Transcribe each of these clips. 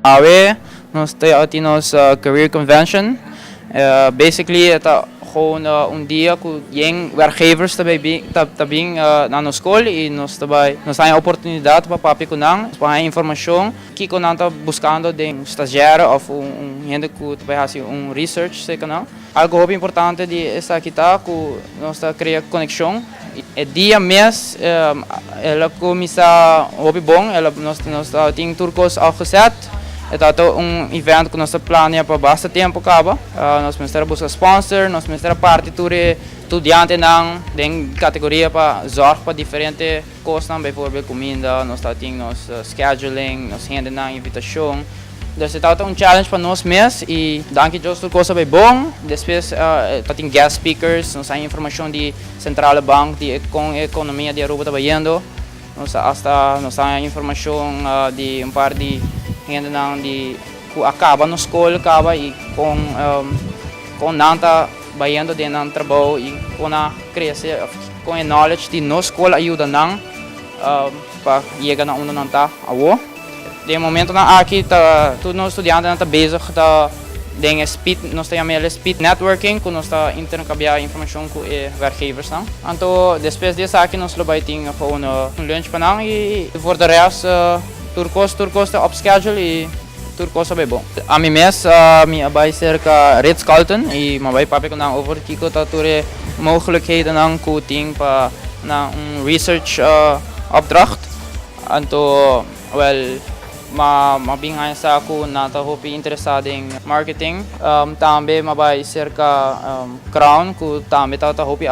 AWE, nós temos Career Convention. Basically, ito gewoon dia que yung werkgevers também na escola e nós também nós temos a oportunidade para papikunang para informação que nós estamos buscando de estagiário ou gente que também faz research sei não algo muito importante de essa aqui tá que nós está criando conexão e dia mês ela começa muito bom ela nós tem turcos afgezet. Het is event que nós planejamos para bastante tempo acaba. Nós precisamos buscar sponsor, nós precisamos partiture estudiante em categoria para zorg para diferentes coisas, bijvoorbeeld comida, nós temos scheduling, nós rendemos na invitação. Dus het is challenge para nós mesmos e danke Deus tudo coisa bem bom. Depois tem guest speakers, nós temos informação de Central Bank, de economia de Aruba trabalhando. Nós temos informação de par de gente de acaba na escola acaba e com nanta bayando de nan trabalho e com a crescer com a knowledge de na escola ajuda nan para chegar na onde nanta awo de momento na aqui tá tudo no estudante nanta bezig tá den speed nós temos speed networking com nós tá intercambiar informação com werkgevers não então depois disso aqui nós vai ter gewoon lunch para não e voor de rest turcos está op schedule e turcos é bem bom. A mim mesmo, minha vai cerca Ritz Carlton e meu vai papi com over kiko tature mogelijkheden ang coating para na research opdracht. Então, well, mabingay sa ako na hopi interessado em marketing. Também vai cerca Crown que também hopi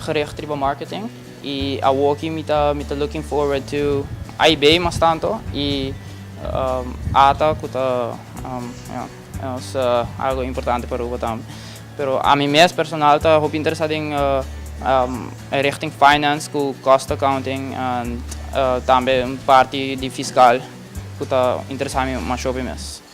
gericht op marketing. E a walkie mita looking forward to IB mas tanto e ata kuta é algo importante para o também. Pero a mim mesmo personal tá muito interessado em richting finance, com cost accounting e também parte de fiscal que tá interessado mais sobre mesmo.